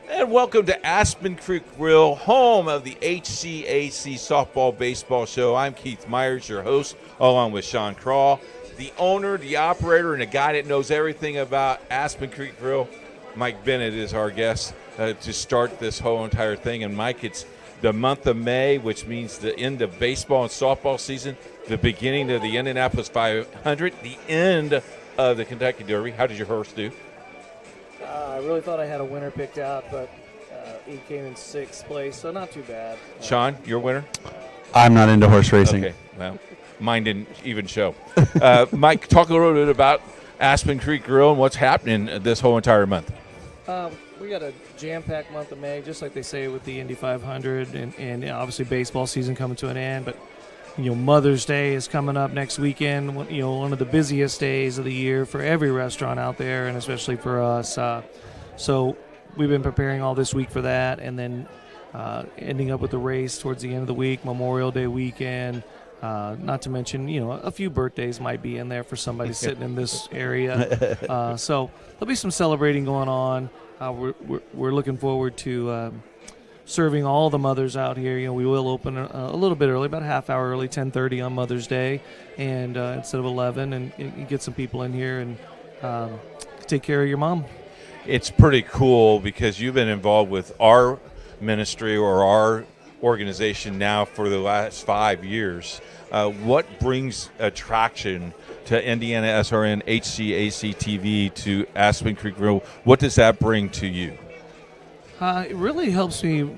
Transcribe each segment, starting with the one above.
And welcome to Aspen Creek Grille, home of the HCAC Softball Baseball Show. I'm Keith Myers, your host, along with Sean Crawl, the owner, the operator, and the guy that knows everything about Aspen Creek Grille. Mike Bennett is our guest to start this whole entire thing. And Mike, it's the month of May, which means the end of baseball and softball season, the beginning of the Indianapolis 500, the end of the Kentucky Derby. How did your horse do? I really thought I had a winner picked out, but he came in sixth place, so not too bad. Sean, your winner? I'm not into horse racing. Okay, well, mine didn't even show. Mike, talk a little bit about Aspen Creek Grille and what's happening this whole entire month. We got a jam-packed month of May, just like they say with the Indy 500, and obviously baseball season coming to an end. But Mother's Day is coming up next weekend. One of the busiest days of the year for every restaurant out there, and especially for us. So we've been preparing all this week for that, and then ending up with the race towards the end of the week, Memorial Day weekend. Not to mention, a few birthdays might be in there for somebody sitting in this area. So there'll be some celebrating going on. We're looking forward to serving all the mothers out here. We will open a little bit early, about a half hour early, 10:30 on Mother's Day, and instead of 11, and get some people in here and take care of your mom. It's pretty cool because you've been involved with our ministry or our organization now for the last 5 years. What brings attraction to IndianaSRN HCAC TV to Aspen Creek Grille? What does that bring to you? It really helps me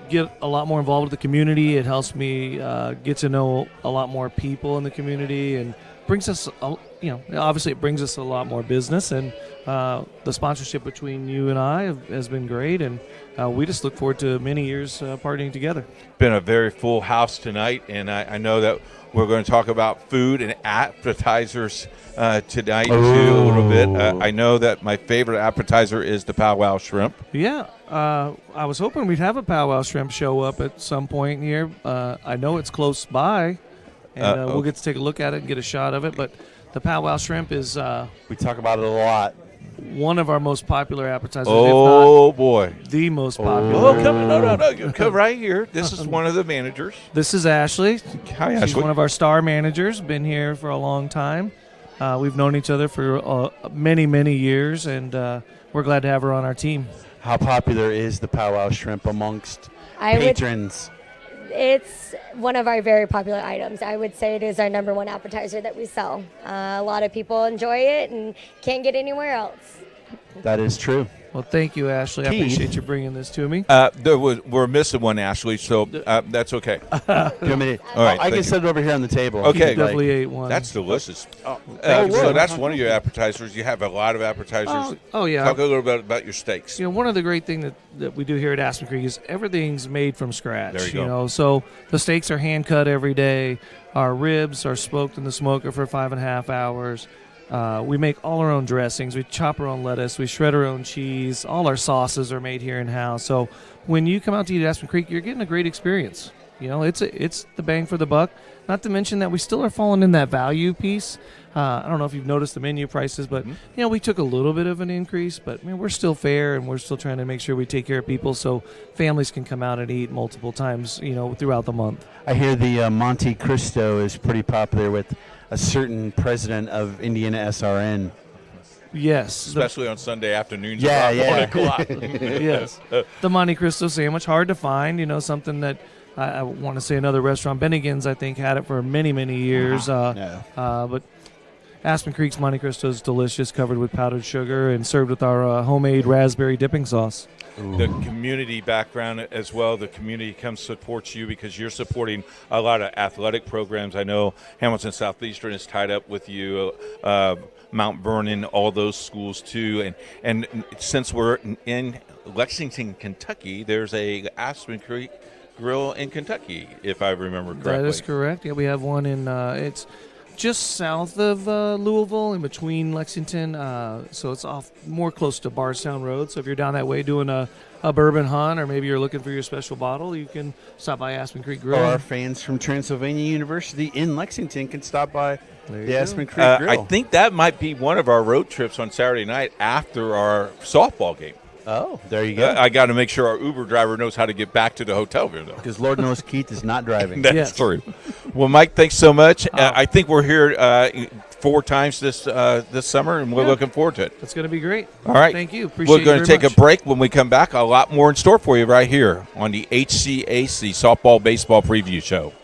get a lot more involved with the community. It helps me get to know a lot more people in the community, and brings us, obviously it brings us a lot more business. And the sponsorship between you and I has been great, and we just look forward to many years partying together. Been a very full house tonight, and I know that we're going to talk about food and appetizers tonight too a little bit. I know that my favorite appetizer is the powwow shrimp. Yeah, I was hoping we'd have a powwow shrimp show up at some point here. I know it's close by, and we'll get to take a look at it and get a shot of it. But the powwow shrimp is We talk about it a lot. one of our most popular appetizers. Oh, if not boy. the most popular. Oh, come right here. This is one of the managers. This is Ashley. Hi, She's Ashley. one of our star managers, been here for a long time. We've known each other for many, many years, and we're glad to have her on our team. How popular is the powwow shrimp amongst patrons? It's one of our very popular items. I would say it is our number one appetizer that we sell. A lot of people enjoy it and can't get anywhere else. That is true. Well, thank you, Ashley. I Keith. appreciate you bringing this to me. We're missing one, Ashley, so that's okay. Do you want me to- All right, I can thank set it over here on the table. Okay. He definitely ate one. That's delicious. Oh, So that's one of your appetizers. You have a lot of appetizers. Oh, yeah. Talk a little bit about your steaks. One of the great things that we do here at Aspen Creek is everything's made from scratch. There you go. So the steaks are hand cut every day. Our ribs are smoked in the smoker for 5.5 hours. We make all our own dressings. We chop our own lettuce. We shred our own cheese. All our sauces are made here in house. So when you come out to eat at Aspen Creek, you're getting a great experience. It's the bang for the buck. Not to mention that we still are falling in that value piece. I don't know if you've noticed the menu prices, but we took a little bit of an increase, but we're still fair, and we're still trying to make sure we take care of people so families can come out and eat multiple times, throughout the month. I hear the Monte Cristo is pretty popular with a certain president of IndianaSRN. Yes. Especially on Sunday afternoons Yeah, around yeah. 1 o'clock. Yes. The Monte Cristo sandwich, hard to find, something that I want to say another restaurant, Bennigan's, I think, had it for many, many years. But Aspen Creek's Monte Cristo is delicious, covered with powdered sugar and served with our homemade raspberry dipping sauce. The community background as well. The community comes supports you because you're supporting a lot of athletic programs. I know Hamilton Southeastern is tied up with you, Mount Vernon, all those schools too. And since we're in Lexington, Kentucky, there's a Aspen Creek Grille in Kentucky, if I remember correctly. That is correct. Yeah, we have one in it's just south of Louisville, in between Lexington. So it's off more close to Bardstown Road. So if you're down that way doing a bourbon hunt, or maybe you're looking for your special bottle, you can stop by Aspen Creek Grille. Or our fans from Transylvania University in Lexington can stop by the Aspen Creek I Grille. think that might be one of our road trips on Saturday night after our softball game. Oh, there you go. I got to make sure our Uber driver knows how to get back to the hotel room, though. Because Lord knows Keith is not driving. That's true. Well, Mike, thanks so much. I think we're here 4 times this summer, and we're looking forward to it. That's going to be great. All right. Thank you. Appreciate it. We're going to take a break. When we come back, a lot more in store for you right here on the HCAC Softball Baseball Preview Show.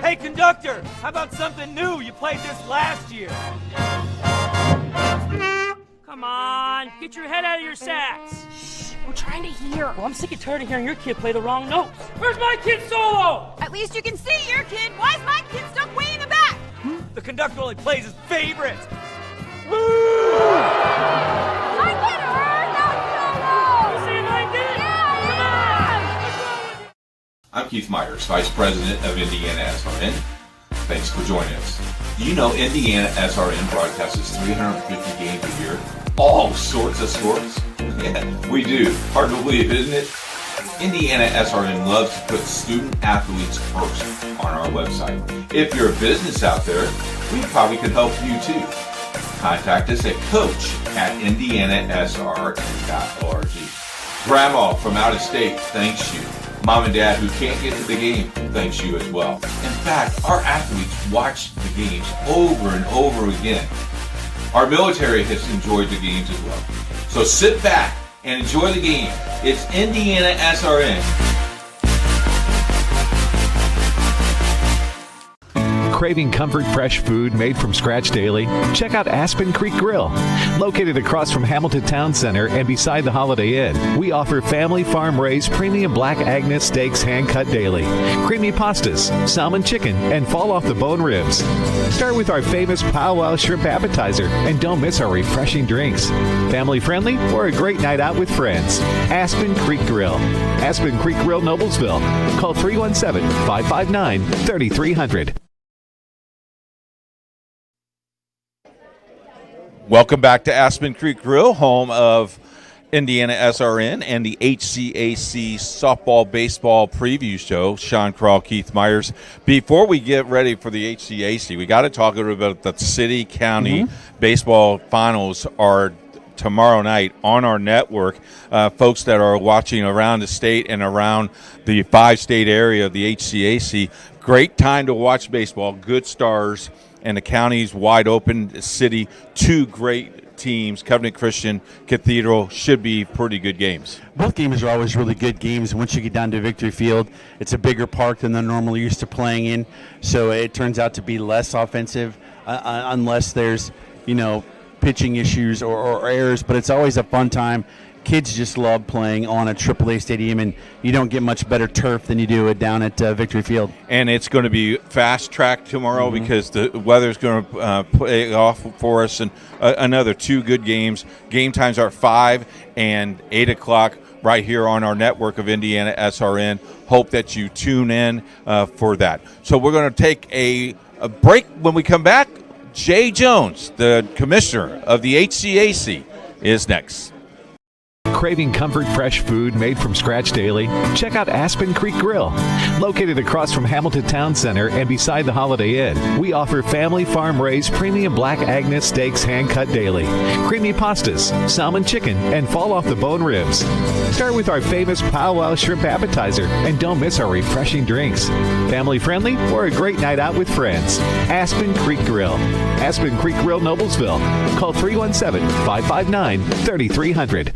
Hey, conductor, how about something new? You played this last year. Come on, get your head out of your sacks. Shh, we're trying to hear. Well, I'm sick and tired of hearing your kid play the wrong notes. Where's my kid solo? At least you can see your kid. Why is my kid stuck way in the back? The conductor only plays his favorites. My kid heard that solo! You saying I did? Yeah! Come on! I'm Keith Myers, Vice President of IndianaSRN. Thanks for joining us. Do you know IndianaSRN broadcasts 350 games a year? All sorts of sports? Yeah, we do. Hard to believe, isn't it? IndianaSRN loves to put student athletes first on our website. If you're a business out there, we probably could help you too. Contact us at coach@indianasrn.org. Grandma from out of state thanks you. Mom and Dad who can't get to the game thanks you as well. In fact, our athletes watch the games over and over again. Our military has enjoyed the games as well. So sit back and enjoy the game. It's IndianaSRN. Craving comfort fresh food made from scratch daily? Check out Aspen Creek Grill. Located across from Hamilton Town Center and beside the Holiday Inn, we offer family farm-raised premium black Agnes steaks hand-cut daily, creamy pastas, salmon chicken, and fall-off-the-bone ribs. Start with our famous powwow shrimp appetizer, and don't miss our refreshing drinks. Family-friendly or a great night out with friends. Aspen Creek Grill. Aspen Creek Grill, Noblesville. Call 317-559-3300. Welcome back to Aspen Creek Grill, home of IndianaSRN and the HCAC Softball Baseball Preview Show. Sean Crawl, Keith Myers. Before we get ready for the HCAC, we got to talk a little bit about the city-county baseball finals are tomorrow night on our network. Folks that are watching around the state and around the 5-state area of the HCAC, great time to watch baseball, good stars, and the county's wide open. The city, 2 great teams, Covenant Christian, Cathedral, should be pretty good games. Both games are always really good games. Once you get down to Victory Field, it's a bigger park than they're normally used to playing in, so it turns out to be less offensive unless there's, pitching issues or errors, but it's always a fun time. Kids just love playing on a AAA stadium, and you don't get much better turf than you do down at Victory Field. And it's going to be fast track tomorrow because the weather's going to play off for us. And another 2 good games. Game times are 5 and 8 o'clock right here on our network of IndianaSRN. Hope that you tune in for that. So we're going to take a break. When we come back, Jay Jones, the commissioner of the HCAC, is next. Craving comfort fresh food made from scratch daily? Check out Aspen Creek Grill. Located across from Hamilton Town Center and beside the Holiday Inn, we offer family farm-raised premium black Agnes steaks hand-cut daily, creamy pastas, salmon chicken, and fall-off-the-bone ribs. Start with our famous powwow shrimp appetizer, and don't miss our refreshing drinks. Family-friendly or a great night out with friends. Aspen Creek Grill. Aspen Creek Grill, Noblesville. Call 317-559-3300.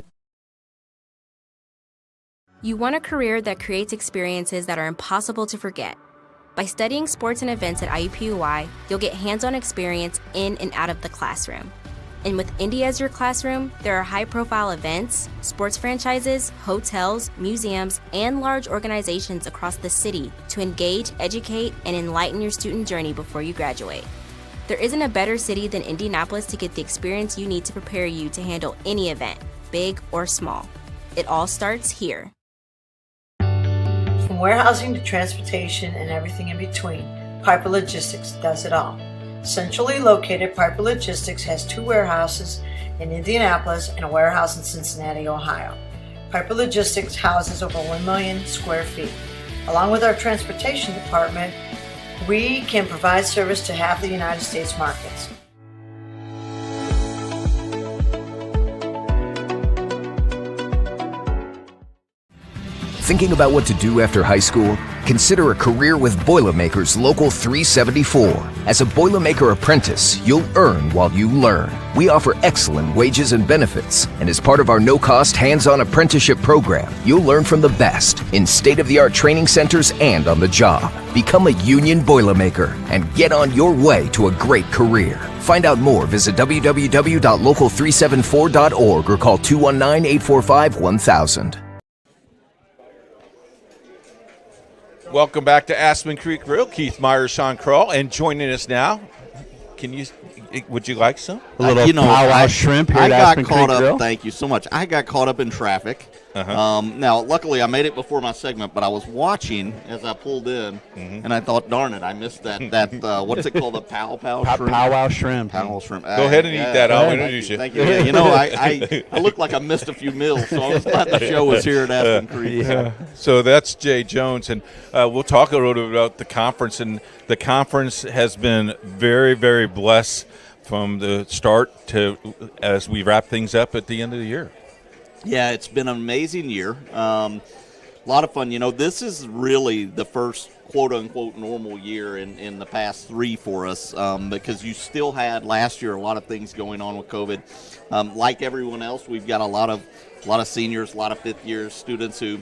You want a career that creates experiences that are impossible to forget. By studying sports and events at IUPUI, you'll get hands-on experience in and out of the classroom. And with Indy as your classroom, there are high-profile events, sports franchises, hotels, museums, and large organizations across the city to engage, educate, and enlighten your student journey before you graduate. There isn't a better city than Indianapolis to get the experience you need to prepare you to handle any event, big or small. It all starts here. From warehousing to transportation and everything in between, Piper Logistics does it all. Centrally located, Piper Logistics has 2 warehouses in Indianapolis and a warehouse in Cincinnati, Ohio. Piper Logistics houses over 1 million square feet. Along with our transportation department, we can provide service to half the United States markets. Thinking about what to do after high school? Consider a career with Boilermakers Local 374. As a Boilermaker apprentice, you'll earn while you learn. We offer excellent wages and benefits, and as part of our no-cost hands-on apprenticeship program, you'll learn from the best in state-of-the-art training centers and on the job. Become a union Boilermaker and get on your way to a great career. Find out more, visit www.local374.org or call 219-845-1000. Welcome back to Aspen Creek Grill. Keith Myers, Sean Kroll, and joining us now. Would you like some? A little powwow shrimp here at Aspen Creek Grill. Thank you so much. I got caught up in traffic. Now, luckily, I made it before my segment, but I was watching as I pulled in, and I thought, darn it, I missed that what's it called, the powwow shrimp? Powwow shrimp. Powwow shrimp. Go ahead and eat that. I'll introduce you. Thank you. Yeah, you know, I look like I missed a few meals, so I was glad the show was here at Aspen Creek. Yeah. So that's Jay Jones, and we'll talk a little bit about the conference. And the conference has been very, very blessed from the start to as we wrap things up at the end of the year. Yeah, it's been an amazing year. A lot of fun. You know, this is really the first quote-unquote normal year in the past 3 for us because you still had last year a lot of things going on with COVID. Like everyone else, we've got a lot of seniors, a lot of fifth-year students who,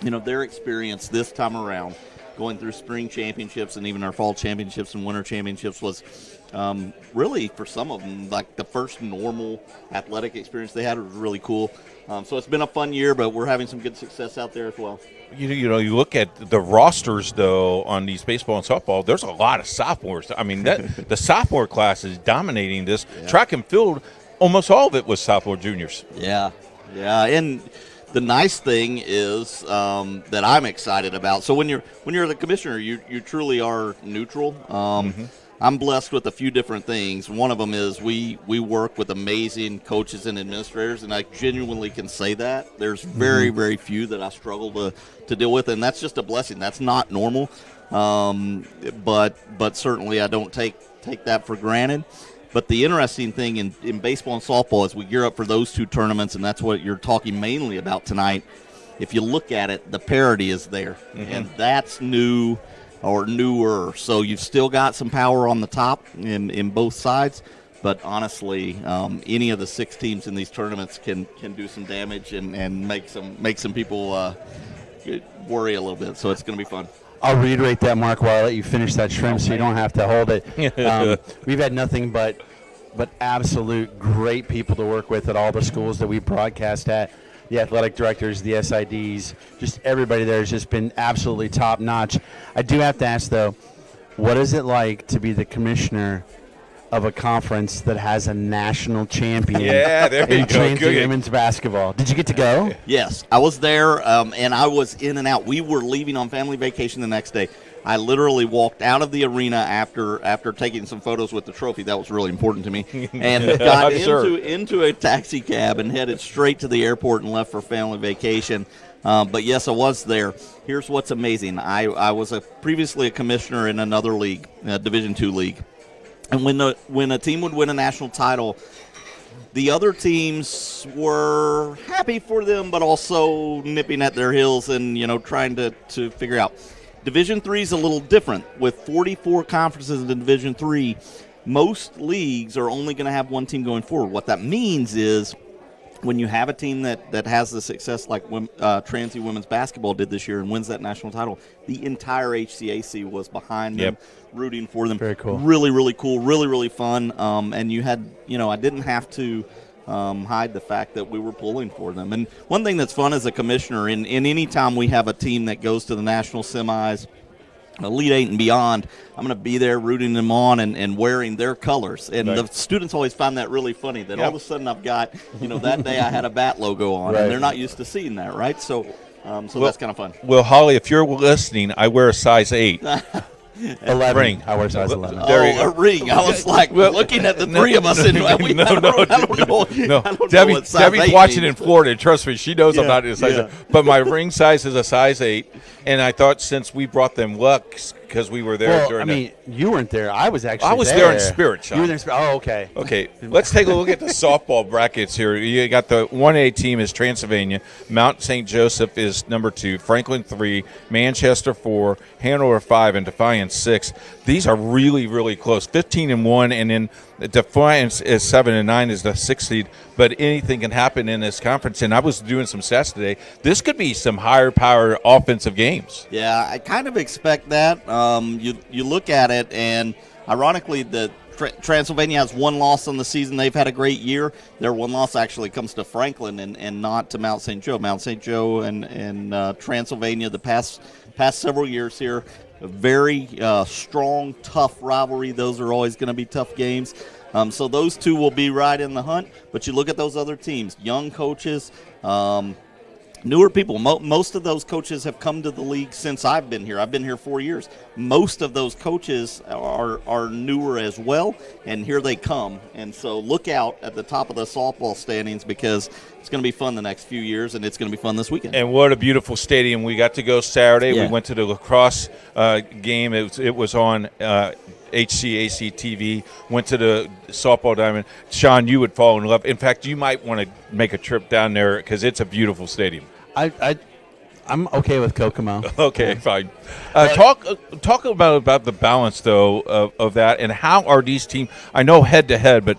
you know, their experience this time around going through spring championships and even our fall championships and winter championships was really, for some of them, like the first normal athletic experience they had. It was really cool. So it's been a fun year, but we're having some good success out there as well. You know, you look at the rosters, though, on these baseball and softball, there's a lot of sophomores. I mean, the sophomore class is dominating this. Yeah. Track and field, almost all of it was sophomore juniors. Yeah, and the nice thing is that I'm excited about. So when you're the commissioner, you truly are neutral. I'm blessed with a few different things. One of them is we work with amazing coaches and administrators, and I genuinely can say that. There's very, very few that I struggle to deal with, and that's just a blessing. That's not normal, but certainly I don't take that for granted. But the interesting thing in baseball and softball as we gear up for those 2 tournaments, and that's what you're talking mainly about tonight, if you look at it, the parity is there, and that's new or newer. So you've still got some power on the top in both sides, but honestly, any of the 6 teams in these tournaments can do some damage and make some people worry a little bit. So it's going to be fun. I'll reiterate that, Mark, while I let you finish that shrimp so you don't have to hold it. We've had nothing but absolute great people to work with at all the schools that we broadcast at. The athletic directors, the SIDs, just everybody there has just been absolutely top-notch. I do have to ask, though, what is it like to be the commissioner of a conference that has a national champion in transfer women's basketball? Did you get to go? Yes, I was there, and I was in and out. We were leaving on family vacation the next day. I literally walked out of the arena after taking some photos with the trophy. That was really important to me. And got into a taxi cab and headed straight to the airport and left for family vacation. But, yes, I was there. Here's what's amazing. I was previously a commissioner in another league, Division II league. And when a team would win a national title, the other teams were happy for them but also nipping at their heels and, you know, trying to figure out. Division III is a little different. With 44 conferences in Division III, most leagues are only going to have one team going forward. What that means is when you have a team that has the success like Transy women's basketball did this year and wins that national title, the entire HCAC was behind them, rooting for them. Very cool. Really, really cool. Really, really fun. And you had, I didn't have to hide the fact that we were pulling for them. And one thing that's fun as a commissioner, in any time we have a team that goes to the national semis, Elite Eight and beyond, I'm going to be there rooting them on and wearing their colors. And the students always find that really funny, that all of a sudden I've got, that day I had a bat logo on, and they're not used to seeing that, right? So that's kind of fun. Well, Holly, if you're listening, I wear a size 8. 11. Ring. I wear size 11. A ring. I was like looking at the three of us. And I don't know. Debbie's watching in Florida. Trust me, she knows I'm not a size 8. But my ring size is a size 8. And I thought since we brought them luck, because we were there during you weren't there. I was actually I was there in spirit, Sean. You were there in spirit. Oh, okay. Okay, let's take a look at the softball brackets here. You got the 1A team is Transylvania. Mount St. Joseph is number 2. Franklin 3. Manchester 4. Hanover 5. And Defiance 6. These are really, really close. 15-1, and then Defiance is 7-9 is the 6th seed. But anything can happen in this conference. And I was doing some stats today. This could be some higher power offensive games. Yeah, I kind of expect that. You look at it, and ironically, the Transylvania has one loss on the season. They've had a great year. Their one loss actually comes to Franklin and not to Mount St. Joe. Mount St. Joe and Transylvania the past several years here, a very strong, tough rivalry. Those are always going to be tough games. So those two will be right in the hunt. But you look at those other teams, young coaches, newer people. Most of those coaches have come to the league since I've been here. I've been here 4 years. Most of those coaches are newer as well, and here they come. And so look out at the top of the softball standings, because it's going to be fun the next few years, and it's going to be fun this weekend. And what a beautiful stadium. We got to go Saturday. We went to the lacrosse game. It was on HCAC TV. Went to the softball diamond. Sean, you would fall in love. In fact, you might want to make a trip down there because it's a beautiful stadium. I'm okay with Kokomo. Okay, fine. Talk about the balance, though, of that, and how are these teams – I know head-to-head, but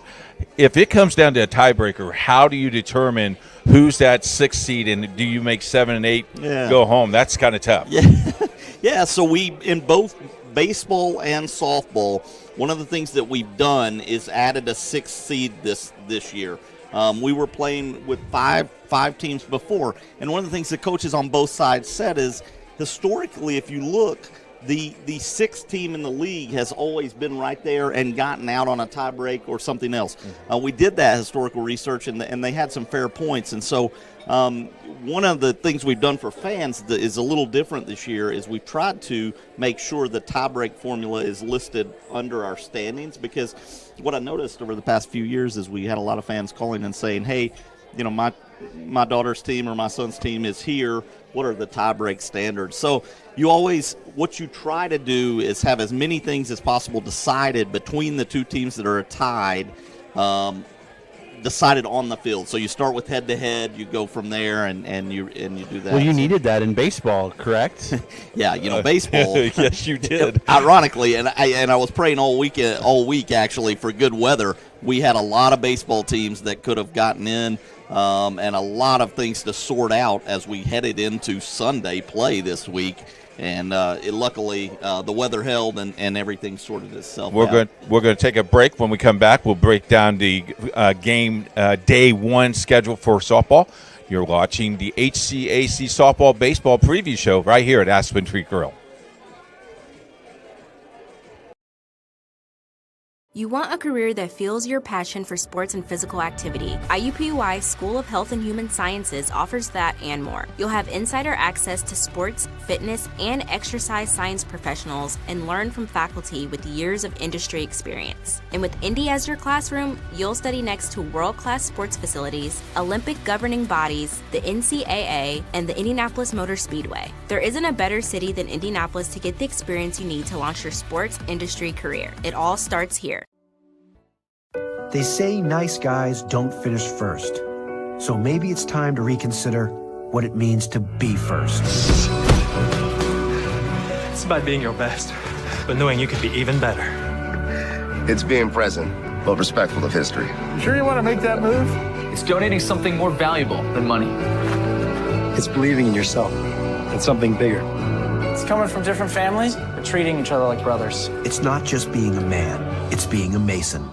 if it comes down to a tiebreaker, how do you determine who's that 6th seed, and do you make 7 and 8 go home? That's kind of tough. Yeah, so we – in both baseball and softball, one of the things that we've done is added a 6th seed this year. We were playing with five teams before, and one of the things the coaches on both sides said is, historically, if you look, the 6th team in the league has always been right there and gotten out on a tie break or something else. We did that historical research, and they had some fair points. And so one of the things we've done for fans that is a little different this year is we've tried to make sure the tie-break formula is listed under our standings, because what I noticed over the past few years is we had a lot of fans calling and saying, hey, my daughter's team or my son's team is here. What are the tie-break standards? So what you try to do is have as many things as possible decided between the two teams that are tied, decided on the field. So you start with head-to-head, you go from there, and you do that. Well, you needed that in baseball, correct? Yeah, baseball. Yes, you did. Ironically, and I was praying all week actually for good weather. We had a lot of baseball teams that could have gotten in, and a lot of things to sort out as we headed into Sunday play this week. And luckily, the weather held and everything sorted itself out. We're going to take a break. When we come back, we'll break down the game day 1 schedule for softball. You're watching the HCAC Softball Baseball Preview Show right here at Aspen Creek Grille. You want a career that fuels your passion for sports and physical activity. IUPUI School of Health and Human Sciences offers that and more. You'll have insider access to sports, fitness, and exercise science professionals and learn from faculty with years of industry experience. And with Indy as your classroom, you'll study next to world-class sports facilities, Olympic governing bodies, the NCAA, and the Indianapolis Motor Speedway. There isn't a better city than Indianapolis to get the experience you need to launch your sports industry career. It all starts here. They say nice guys don't finish first. So maybe it's time to reconsider what it means to be first. It's about being your best, but knowing you could be even better. It's being present, but respectful of history. You sure you want to make that move? It's donating something more valuable than money. It's believing in yourself and something bigger. It's coming from different families, but treating each other like brothers. It's not just being a man, it's being a Mason.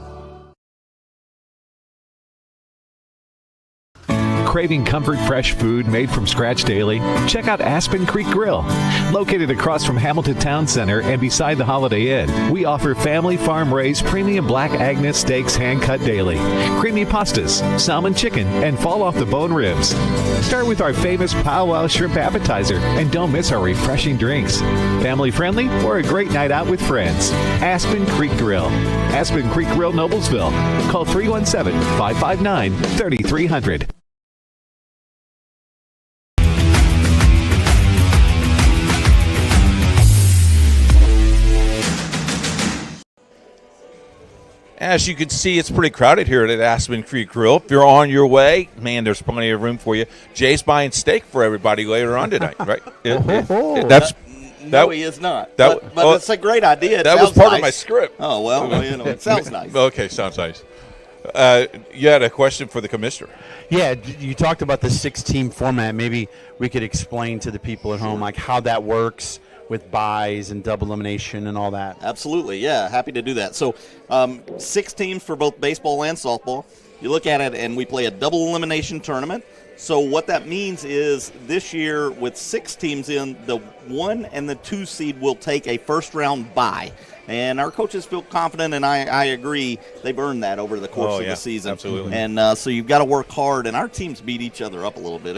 Craving comfort fresh food made from scratch daily? Check out Aspen Creek Grill. Located across from Hamilton Town Center and beside the Holiday Inn, we offer family farm-raised premium Black Agnes steaks hand-cut daily, creamy pastas, salmon chicken, and fall-off-the-bone ribs. Start with our famous powwow shrimp appetizer, and don't miss our refreshing drinks. Family-friendly or a great night out with friends. Aspen Creek Grill. Aspen Creek Grill, Noblesville. Call 317-559-3300. As you can see, it's pretty crowded here at Aspen Creek Grill. If you're on your way, man, there's plenty of room for you. Jay's buying steak for everybody later on tonight, right? No, he is not. But it's a great idea. That was part of my script. Oh, well, it sounds nice. Okay, sounds nice. You had a question for the commissioner. Yeah, you talked about the 6-team format. Maybe we could explain to the people at home, like, how that works with buys and double elimination and all that. Absolutely, yeah, happy to do that. So 6 teams for both baseball and softball. You look at it, and we play a double elimination tournament. So what that means is this year with 6 teams in, the 1 and the 2 seed will take a first-round bye. And our coaches feel confident, and I agree, they've earned that over the course of the season. Absolutely. And so you've got to work hard, and our teams beat each other up a little bit.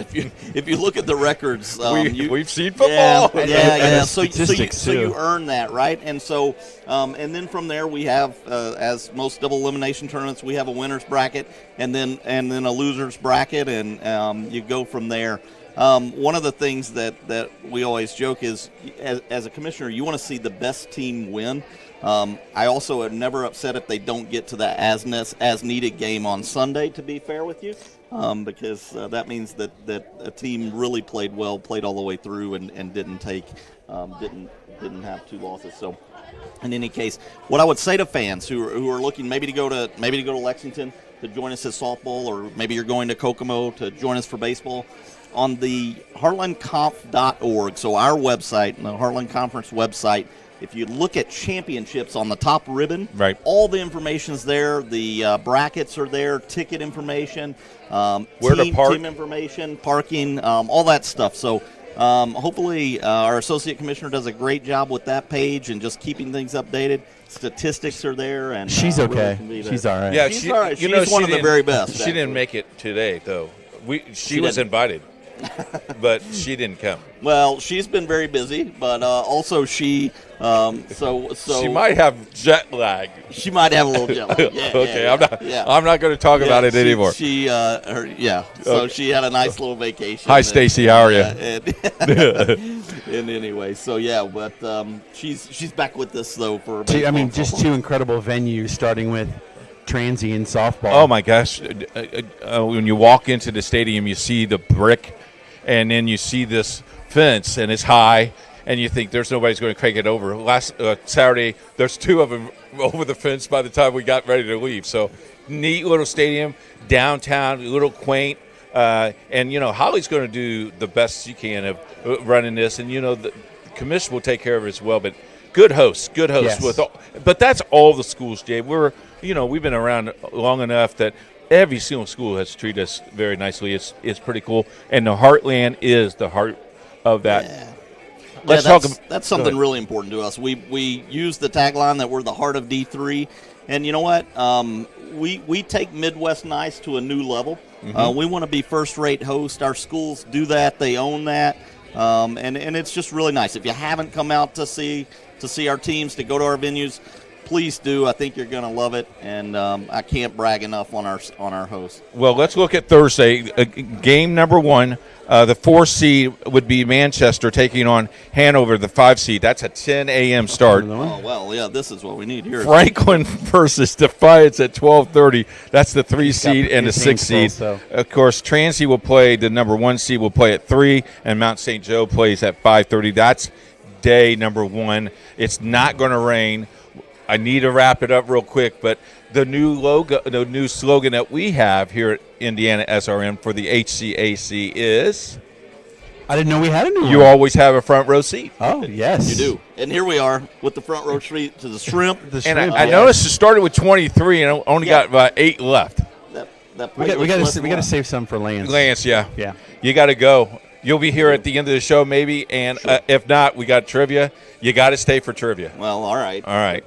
If you look at the records, we've seen football. Yeah. So you earn that, right? And so, and then from there we have, as most double elimination tournaments, we have a winner's bracket and then a loser's bracket, and you go from there. One of the things that we always joke is, as a commissioner, you want to see the best team win. I also am never upset if they don't get to the as needed game on Sunday, to be fair with you, because that means that a team really played well, played all the way through, and didn't have 2 losses. So, in any case, what I would say to fans who are looking maybe to go to Lexington to join us at softball, or maybe you're going to Kokomo to join us for baseball, on the heartlandconf.org, so our website, the Heartland Conference website, if you look at championships on the top ribbon, right, all the information's there. The brackets are there, ticket information, where to park, team information, parking, all that stuff. So hopefully our associate commissioner does a great job with that page and just keeping things updated. Statistics are there, and she's okay. Really she's all right. Yeah, she's all right. She's one of the very best. She didn't make it today, though. She was invited. But she didn't come. Well, she's been very busy, but also she she might have jet lag. She might have a little jet lag. Yeah, okay, yeah, I'm not going to talk about it anymore. She So she had a nice little vacation. Hi, Stacy. How are you? And anyway, so yeah, but she's back with us though for. Just 2 incredible venues, starting with transient and softball. Oh my gosh! When you walk into the stadium, you see the brick, and then you see this fence, and it's high, and you think there's nobody's going to crank it over. Last Saturday, there's 2 of them over the fence by the time we got ready to leave. So neat little stadium, downtown, a little quaint, and Holly's going to do the best she can of running this, and the commission will take care of it as well. But good hosts. Yes. But that's all the schools, Jay. We've been around long enough that every single school has treated us very nicely. It's pretty cool, and the Heartland is the heart of that. Yeah. That's something really important to us. We use the tagline that we're the heart of D3, and you know what? We take Midwest Nice to a new level. Mm-hmm. We want to be first-rate host. Our schools do that. They own that, and it's just really nice. If you haven't come out to see our teams, to go to our venues, please do. I think you're going to love it, and I can't brag enough on our host. Well, let's look at Thursday. Game number 1, the 4 seed would be Manchester taking on Hanover, the 5 seed. That's a 10 a.m. start. Oh, well, yeah, this is what we need here. Franklin versus Defiance at 12:30. That's the 3 seed and the 6 seed. Of course, Transy will play, the number 1 seed will play at 3, and Mount St. Joe plays at 5:30. That's day number 1. It's not going to rain. I need to wrap it up real quick, but the new logo, the new slogan that we have here at Indiana SRN for the HCAC is... I didn't know we had a new one. You always have a front row seat. Oh, yes. You do. And here we are with the front row seat to the shrimp. And I noticed it started with 23 and only got about 8 left. We got to save some for Lance. Lance, yeah. Yeah. You got to go. You'll be here at the end of the show maybe, and if not, we got trivia. You got to stay for trivia. Well, all right. All right.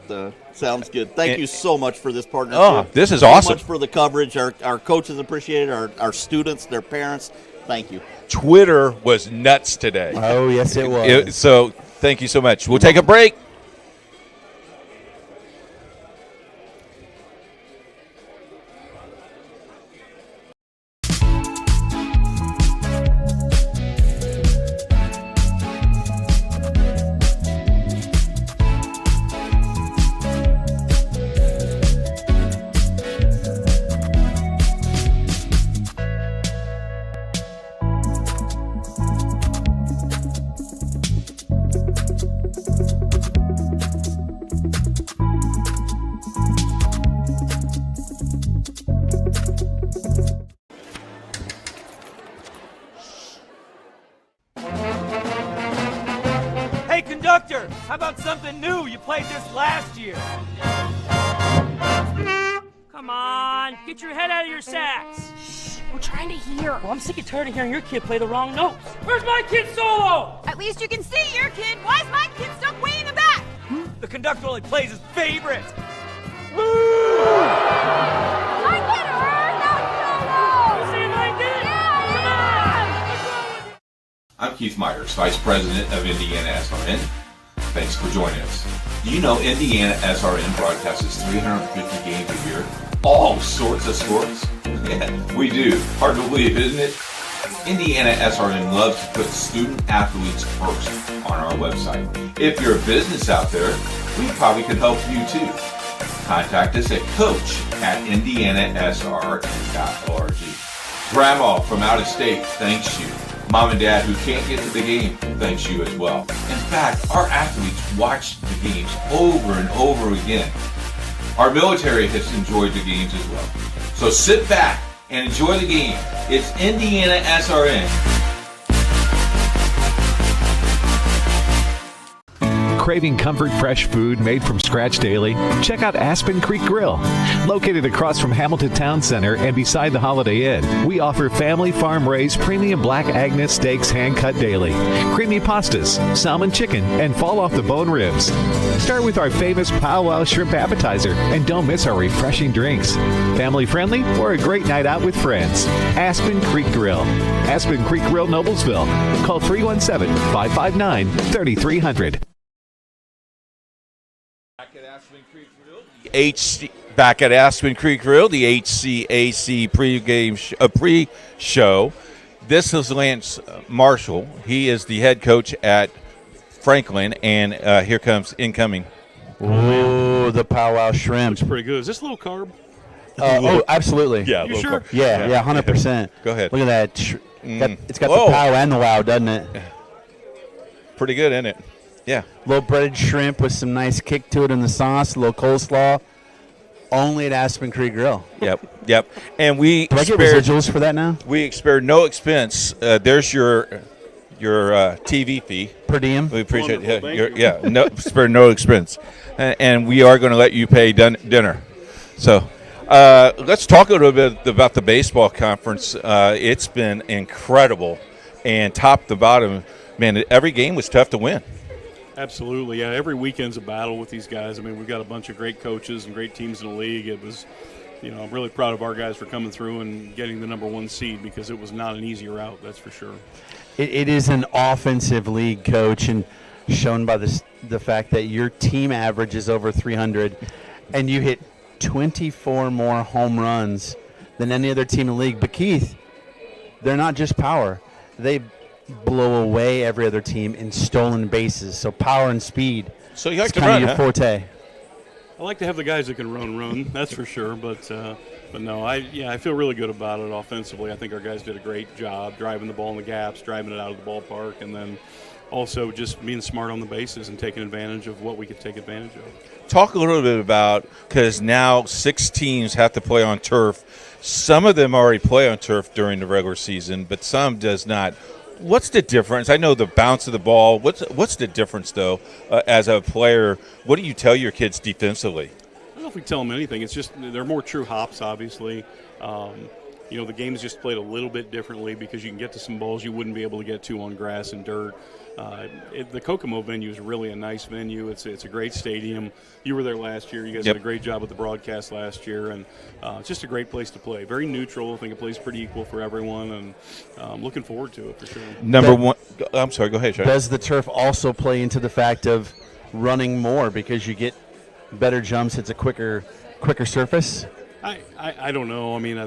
Sounds good. Thank you so much for this partnership. Oh, this is awesome. awesome. Much for the coverage. Our coaches appreciate it. Our students, their parents. Thank you. Twitter was nuts today. Oh, yes, it was. So thank you so much. We'll take a break. Hey, conductor, how about something new? You played this last year. Come on, get your head out of your sacks. We're trying to hear. Well, I'm sick and tired of hearing your kid play the wrong notes. Where's my kid solo? At least you can see your kid. Why is my kid stuck way in the back? The conductor only plays his favorite. I get her, not solo. You see like this? I'm Keith Myers, Vice President of IndianaSRN. Thanks for joining us. Do you know IndianaSRN broadcasts 350 games a year? All sorts of sports? Yeah, we do. Hard to believe, isn't it? IndianaSRN loves to put student athletes first on our website. If you're a business out there, we probably could help you too. Contact us at coach@indianasrn.org. Grandma from out of state thanks you. Mom and Dad who can't get to the game thanks you as well. In fact, our athletes watch the games over and over again. Our military has enjoyed the games as well. So sit back and enjoy the game. It's IndianaSRN. Craving comfort fresh food made from scratch daily? Check out Aspen Creek Grill. Located across from Hamilton Town Center and beside the Holiday Inn, we offer family farm-raised premium Black Agnes steaks hand-cut daily, creamy pastas, salmon chicken, and fall-off-the-bone ribs. Start with our famous powwow shrimp appetizer, and don't miss our refreshing drinks. Family-friendly or a great night out with friends. Aspen Creek Grill. Aspen Creek Grill, Noblesville. Call 317-559-3300. Back at Aspen Creek Grill, the HCAC pre-show. This is Lance Marshall. He is the head coach at Franklin, and here comes incoming. Ooh, the powwow shrimp. Looks pretty good. Is this low carb? Oh, absolutely. Yeah, you sure? Carb. Yeah, 100%. Go ahead. Look at that. It's got the pow and the wow, doesn't it? Pretty good, isn't it? Yeah. Little breaded shrimp with some nice kick to it in the sauce, a little coleslaw. Only at Aspen Creek Grill. Yep. And we do I get residuals for that now? We spared no expense. There's your TV fee per diem. We appreciate it. No, spare no expense, and we are going to let you pay dinner. So let's talk a little bit about the baseball conference. It's been incredible, and top to bottom, man, every game was tough to win. Absolutely, yeah. Every weekend's a battle with these guys. I mean, we've got a bunch of great coaches and great teams in the league. It was, I'm really proud of our guys for coming through and getting the number one seed because it was not an easy route, that's for sure. It is an offensive league, Coach, and shown by the fact that your team average is over 300, and you hit 24 more home runs than any other team in the league. But, Keith, they're not just power. They blow away every other team in stolen bases. So power and speed. So you like is to kind run, of your forte. I like to have the guys that can run. That's for sure. But no, I feel really good about it offensively. I think our guys did a great job driving the ball in the gaps, driving it out of the ballpark, and then also just being smart on the bases and taking advantage of what we could take advantage of. Talk a little bit about, because now 6 teams have to play on turf. Some of them already play on turf during the regular season, but some does not. What's the difference? I know the bounce of the ball. What's the difference, though, as a player? What do you tell your kids defensively? I don't know if we tell them anything. It's just they're more true hops, obviously. The game's just played a little bit differently because you can get to some balls you wouldn't be able to get to on grass and dirt. The Kokomo venue is really a nice venue. It's a great stadium. You were there last year. You guys did a great job with the broadcast last year, and it's just a great place to play. Very neutral. I think it plays pretty equal for everyone, and I'm looking forward to it for sure. Number one, I'm sorry, go ahead, Sean. Does the turf also play into the fact of running more because you get better jumps? It's a quicker surface? I don't know. I mean,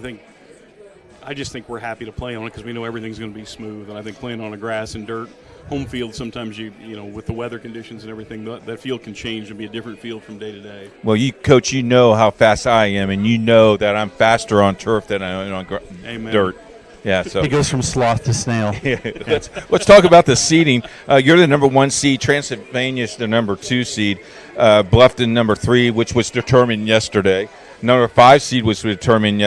I just think we're happy to play on it because we know everything's going to be smooth, and I think playing on a grass and dirt home field, sometimes with the weather conditions and everything, that field can change and be a different field from day to day. Well, Coach, you know how fast I am, and you know that I'm faster on turf than I am on dirt. Yeah, so he goes from sloth to snail. Let's talk about the seeding. You're the number 1 seed. Transylvania's the number 2 seed. Bluffton number 3, which was determined yesterday. Number 5 seed was determined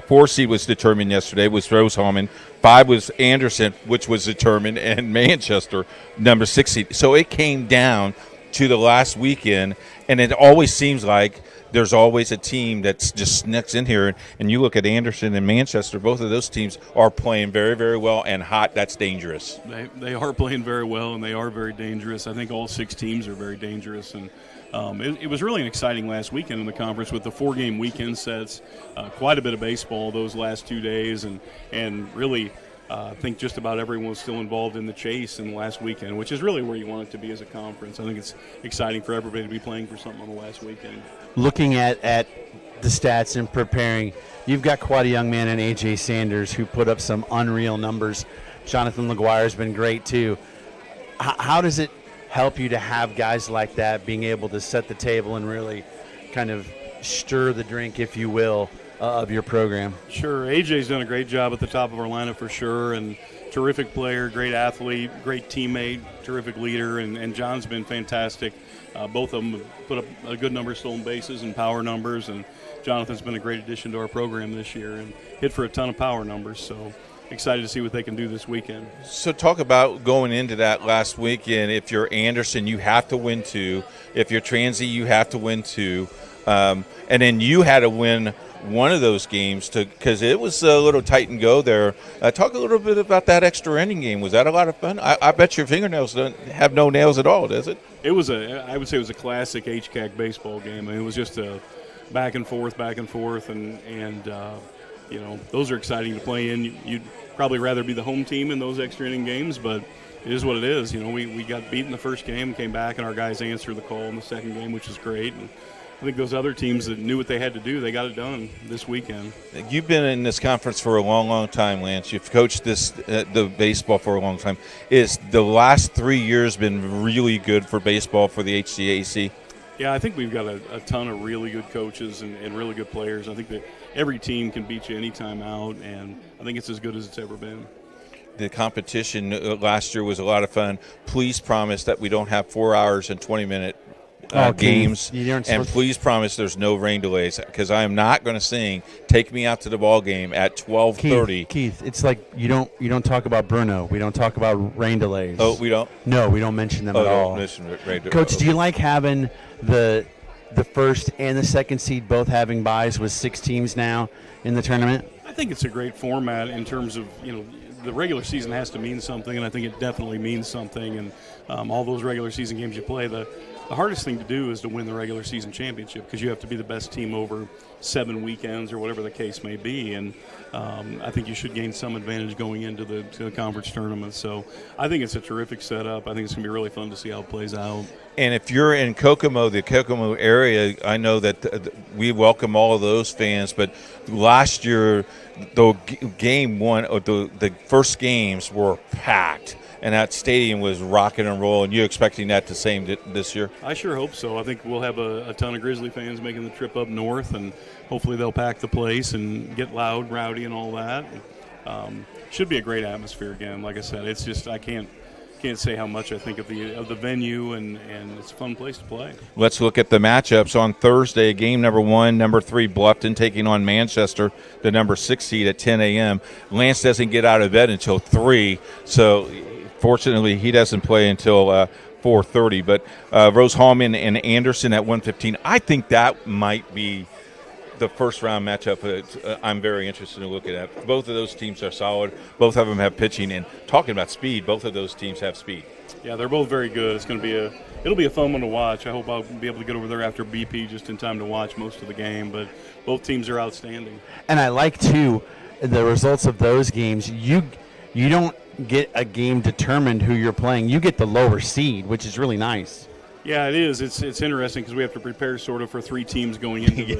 4 seed was determined yesterday, was Rose-Hulman. 5 was Anderson, which was determined, and Manchester, number 6 seed. So it came down to the last weekend, and it always seems like there's always a team that's just sneaks in here. And you look at Anderson and Manchester, both of those teams are playing very, very well and hot. That's dangerous. They are playing very well, and they are very dangerous. I think all 6 teams are very dangerous, and it was really an exciting last weekend in the conference with the 4-game weekend sets, quite a bit of baseball those last 2 days, and really I think just about everyone was still involved in the chase in the last weekend, which is really where you want it to be as a conference. I think it's exciting for everybody to be playing for something on the last weekend. Looking at the stats and preparing, you've got quite a young man in A.J. Sanders who put up some unreal numbers. Jonathan LaGuire's been great too. How does it help you to have guys like that being able to set the table and really kind of stir the drink, if you will, of your program? Sure. AJ's done a great job at the top of our lineup for sure, and terrific player, great athlete, great teammate, terrific leader, and John's been fantastic. Both of them have put up a good number of stolen bases and power numbers, and Jonathan's been a great addition to our program this year and hit for a ton of power numbers. So excited to see what they can do this weekend. So talk about going into that last weekend. If you're Anderson, you have to win 2. If you're Transy, you have to win 2. And then you had to win one of those games because it was a little touch and go there. Talk a little bit about that extra inning game. Was that a lot of fun? I bet your fingernails don't have no nails at all, does it? I would say it was a classic HCAC baseball game. I mean, it was just a back and forth, and those are exciting to play in. You'd probably rather be the home team in those extra inning games, but it is what it is. We got beat in the first game, came back, and our guys answered the call in the second game, which is great. And I think those other teams that knew what they had to do, they got it done this weekend. You've been in this conference for a long, long time, Lance. You've coached the baseball for a long time. Is the last 3 years been really good for baseball for the HCAC? Yeah, I think we've got a ton of really good coaches and really good players. I think that every team can beat you any time out, and I think it's as good as it's ever been. The competition last year was a lot of fun. Please promise that we don't have 4 hours and 20-minute games, and please promise there's no rain delays, because I am not going to sing "Take Me Out to the Ball Game" at 12:30. Keith, it's like you don't talk about Bruno. We don't talk about rain delays. Oh, we don't. No, we don't mention them at all. Coach, do you like having the first and the second seed both having byes with 6 teams now in the tournament? I think it's a great format in terms of the regular season has to mean something, and I think it definitely means something. And all those regular season games you play, the hardest thing to do is to win the regular season championship, because you have to be the best team over 7 weekends or whatever the case may be. And I think you should gain some advantage going into the conference tournament. So I think it's a terrific setup. I think it's going to be really fun to see how it plays out. And if you're in Kokomo, the Kokomo area, I know that we welcome all of those fans. But last year, the game one, or the first games were packed, and that stadium was rocking and rolling. You expecting that the same this year? I sure hope so. I think we'll have a ton of Grizzly fans making the trip up north, and hopefully they'll pack the place and get loud, rowdy, and all that. Should be a great atmosphere again. Like I said, it's just I can't can't say how much I think of the venue, and it's a fun place to play. Let's look at the matchups on Thursday. Game number 1, number 3 Bluffton taking on Manchester, the number 6 seed at 10 a.m. Lance doesn't get out of bed until 3, so fortunately he doesn't play until 4:30. But Rose Hallman and Anderson at 1:15. I think that might be the first round matchup I'm very interested in looking at. Both of those teams are solid. Both of them have pitching. And talking about speed, both of those teams have speed. Yeah, they're both very good. It's going to be it'll be a fun one to watch. I hope I'll be able to get over there after BP just in time to watch most of the game. But both teams are outstanding. And I like too the results of those games. You don't get a game determined who you're playing. You get the lower seed, which is really nice. Yeah, it is. It's interesting because we have to prepare sort of for 3 teams going into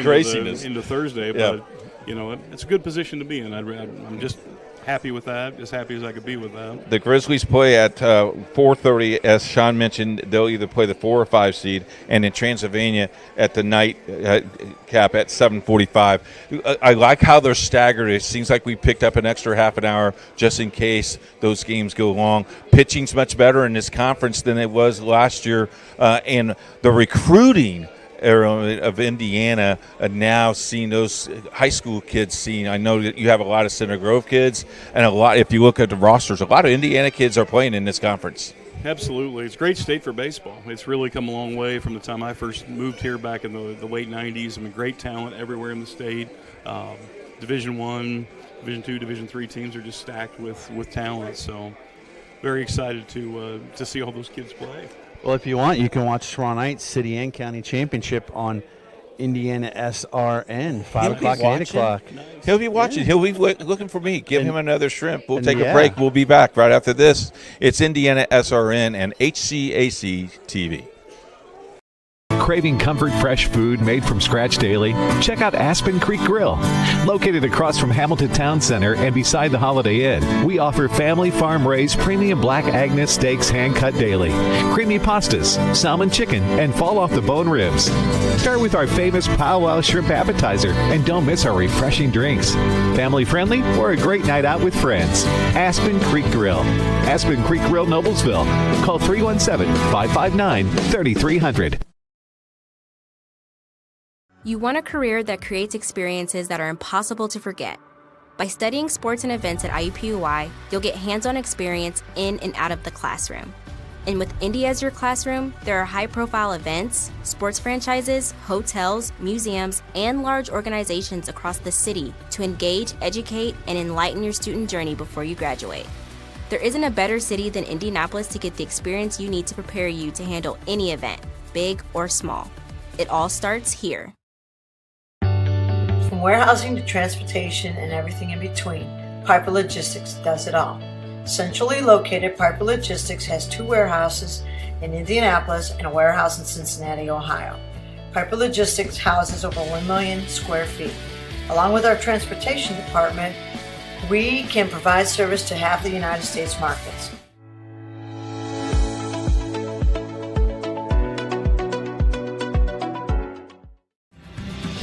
craziness into Thursday. Yeah. But it's a good position to be in. I'm just happy with that. As happy as I could be with that. The Grizzlies play at 4:30, as Sean mentioned. They'll either play the 4 or 5 seed, and in Transylvania at the night cap at 7:45. I like how they're staggered. It seems like we picked up an extra half an hour just in case those games go long. Pitching's much better in this conference than it was last year, and the recruiting of Indiana now seeing those high school kids seen. I know that you have a lot of Center Grove kids, and a lot, if you look at the rosters, a lot of Indiana kids are playing in this conference. Absolutely. It's a great state for baseball. It's really come a long way from the time I first moved here back in the late 90s. I mean, great talent everywhere in the state. Division I, Division II, Division III teams are just stacked with talent. So very excited to see all those kids play. Well, if you want, you can watch tomorrow night's City and County Championship on IndianaSRN, 5 o'clock, 8 o'clock. Nice. He'll be watching. He'll be looking for me. Give him another shrimp. We'll take a break. We'll be back right after this. It's IndianaSRN and HCAC TV. Craving comfort fresh food made from scratch daily? Check out Aspen Creek Grill. Located across from Hamilton Town Center and beside the Holiday Inn, we offer family farm-raised premium Black Agnes steaks hand-cut daily, creamy pastas, salmon chicken, and fall-off-the-bone ribs. Start with our famous powwow shrimp appetizer, and don't miss our refreshing drinks. Family-friendly or a great night out with friends. Aspen Creek Grill. Aspen Creek Grill, Noblesville. Call 317-559-3300. You want a career that creates experiences that are impossible to forget. By studying sports and events at IUPUI, you'll get hands-on experience in and out of the classroom. And with Indy as your classroom, there are high-profile events, sports franchises, hotels, museums, and large organizations across the city to engage, educate, and enlighten your student journey before you graduate. There isn't a better city than Indianapolis to get the experience you need to prepare you to handle any event, big or small. It all starts here. From warehousing to transportation and everything in between, Piper Logistics does it all. Centrally located, Piper Logistics has 2 warehouses in Indianapolis and a warehouse in Cincinnati, Ohio. Piper Logistics houses over 1 million square feet. Along with our transportation department, we can provide service to half the United States markets.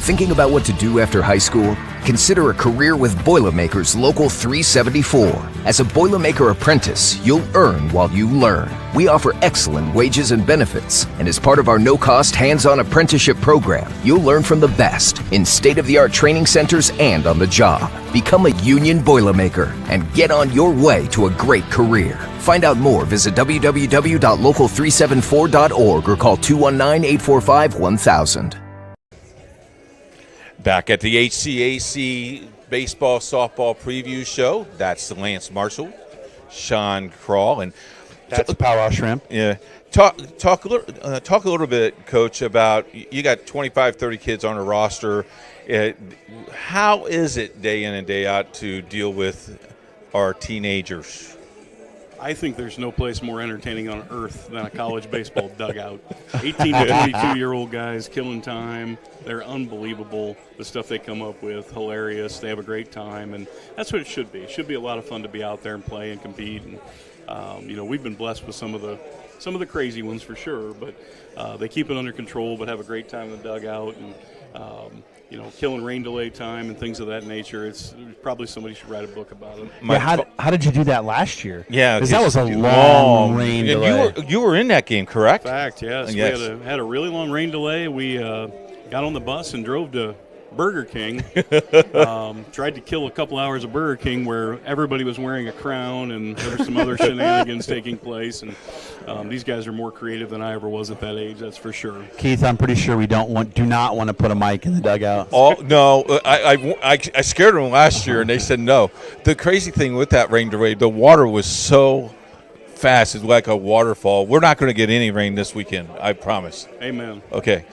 Thinking about what to do after high school? Consider a career with Boilermakers Local 374. As a Boilermaker apprentice, you'll earn while you learn. We offer excellent wages and benefits, and as part of our no-cost hands-on apprenticeship program, you'll learn from the best in state-of-the-art training centers and on the job. Become a union Boilermaker and get on your way to a great career. Find out more, visit www.local374.org or call 219-845-1000. Back at the HCAC baseball softball preview show. That's Lance Marshall, Sean Crawl, and that's Powwow Shrimp. Yeah, talk a little bit, Coach, about you got 25, 30 kids on a roster. How is it day in and day out to deal with our teenagers? I think there's no place more entertaining on earth than a college baseball dugout. 18 to 22-year-old guys killing time. They're unbelievable. The stuff they come up with, hilarious. They have a great time, and that's what it should be. It should be a lot of fun to be out there and play and compete. And we've been blessed with some of the some of the crazy ones for sure, but they keep it under control, but have a great time in the dugout, and killing rain delay time and things of that nature. It's probably somebody should write a book about it. Yeah, how did you do that last year? Yeah, because that was a long rain delay. You were in that game, correct? Fact, yes. Yes. We had a really long rain delay. We got on the bus and drove to Burger King. Tried to kill a couple hours of Burger King where everybody was wearing a crown, and there were some other shenanigans taking place. And these guys are more creative than I ever was at that age, that's for sure. Keith, I'm pretty sure we do not want to put a mic in the dugout. Oh no, I scared them last year, and they said no. The crazy thing with that rain delay, the water was so fast, it's like a waterfall. We're not going to get any rain this weekend, I promise. Amen. Okay.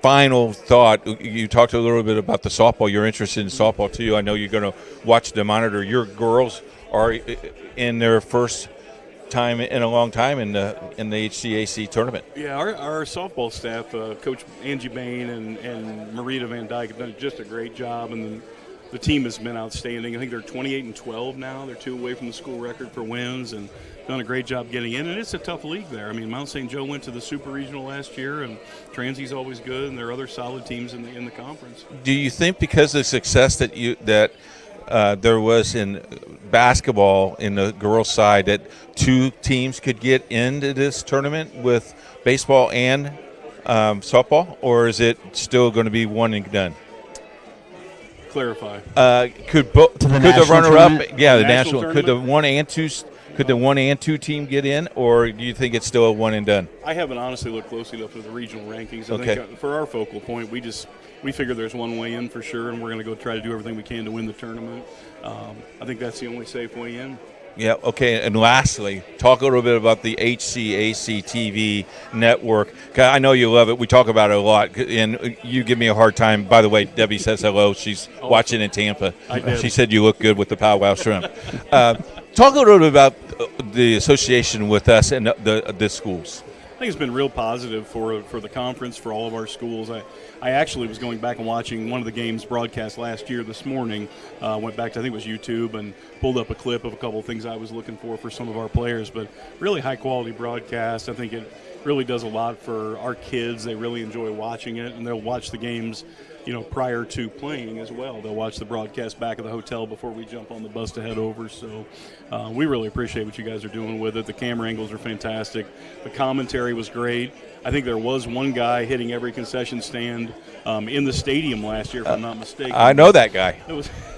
Final thought. You talked a little bit about the softball. You're interested in softball too. I know you're going to watch the monitor. Your girls are in their first time in a long time in the HCAC tournament. Yeah, our softball staff, Coach Angie Bain and Marita Van Dyke, have done just a great job, and the team has been outstanding. I think they're 28-12 now. They're 2 away from the school record for wins, and done a great job getting in. And it's a tough league there. I mean, Mount St. Joe went to the Super Regional last year, and Transy's always good, and there are other solid teams in the conference. Do you think because of the success that there was in basketball in the girls' side that 2 teams could get into this tournament with baseball and softball, or is it still going to be one and done? Clarify. Could the runner-up, the national, tournament? Could the 1 and 2 team get in, or do you think it's still a one and done? I haven't honestly looked closely enough at the regional rankings. I Okay. think for our focal point, we figure there's one way in for sure, and we're going to go try to do everything we can to win the tournament. I think that's the only safe way in. Yeah, okay. And lastly, talk a little bit about the HCAC TV network. I know you love it. We talk about it a lot, and you give me a hard time. By the way, Debbie says hello. She's watching in Tampa. I did. She said you look good with the powwow shrimp. Talk a little bit about the association with us and the schools. I think it's been real positive for the conference, for all of our schools. I actually was going back and watching one of the games broadcast last year this morning. Went back to, I think it was YouTube, and pulled up a clip of a couple of things I was looking for some of our players. But really high-quality broadcast. I think it really does a lot for our kids. They really enjoy watching it, and they'll watch the games prior to playing as well. They'll watch the broadcast back at the hotel before we jump on the bus to head over. So we really appreciate what you guys are doing with it. The camera angles are fantastic. The commentary was great. I think there was one guy hitting every concession stand in the stadium last year, if I'm not mistaken. I know that guy.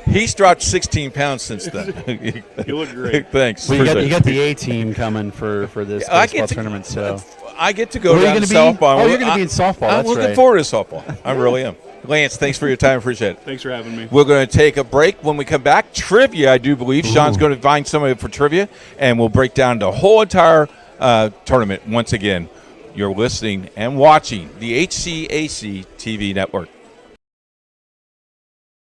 He's dropped 16 pounds since then. You look great. Thanks. Well, you got the A team coming for this baseball tournament. So I get to go down to softball. Oh, you're going to be in softball. I'm looking forward to softball. I really am. Lance, thanks for your time. Appreciate it. Thanks for having me. We're going to take a break. When we come back, trivia, I do believe. Sean's going to find somebody for trivia, and we'll break down the whole entire tournament once again. You're listening and watching the HCAC TV network.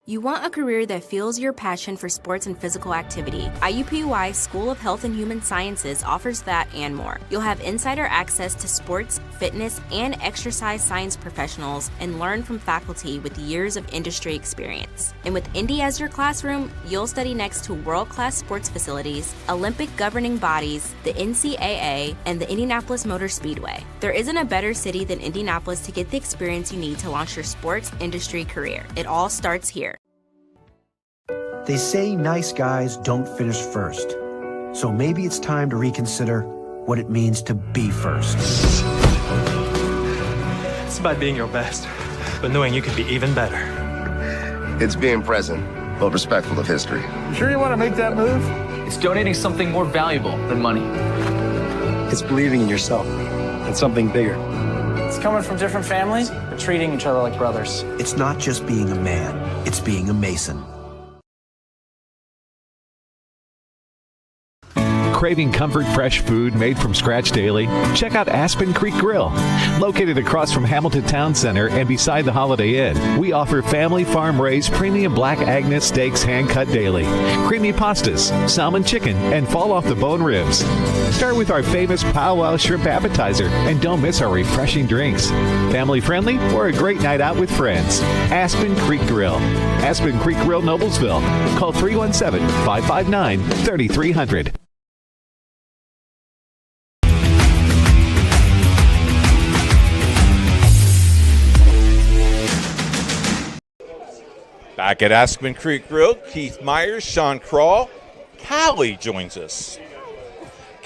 You want a career that fuels your passion for sports and physical activity. IUPUI School of Health and Human Sciences offers that and more. You'll have insider access to sports, fitness, and exercise science professionals and learn from faculty with years of industry experience. And with Indy as your classroom, you'll study next to world-class sports facilities, Olympic governing bodies, the NCAA, and the Indianapolis Motor Speedway. There isn't a better city than Indianapolis to get the experience you need to launch your sports industry career. It all starts here. They say nice guys don't finish first. So maybe it's time to reconsider what it means to be first. It's about being your best, but knowing you could be even better. It's being present, but respectful of history. You sure you want to make that move? It's donating something more valuable than money. It's believing in yourself and something bigger. It's coming from different families, but treating each other like brothers. It's not just being a man, it's being a Mason. Craving comfort fresh food made from scratch daily? Check out Aspen Creek Grill. Located across from Hamilton Town Center and beside the Holiday Inn, we offer family farm-raised premium black Agnes steaks hand-cut daily, creamy pastas, salmon chicken, and fall-off-the-bone ribs. Start with our famous powwow shrimp appetizer, and don't miss our refreshing drinks. Family-friendly or a great night out with friends. Aspen Creek Grill. Aspen Creek Grill, Noblesville. Call 317-559-3300. Back at Aspen Creek Grill, Keith Myers, Sean Crawl. Callie joins us.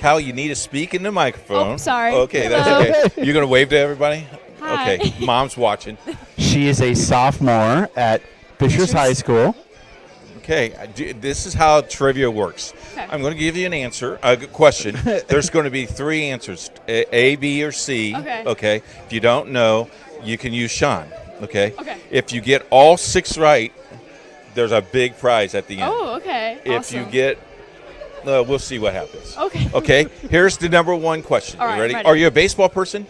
Callie, you need to speak in the microphone. Oh, sorry. Okay, Hello. that's okay. You're going to wave to everybody? Hi. Okay, Mom's watching. She is a sophomore at Fishers High School. Okay, this is how trivia works. Okay. I'm going to give you an answer, a question. There's going to be 3 answers, A, B, or C. Okay. If you don't know, you can use Sean. Okay. Okay. If you get all 6 right, there's a big prize at the end. Oh, okay. If Awesome. you get, we'll see what happens. Okay. Okay. Here's the number 1 question. All You right, ready? ready. Are you a baseball person?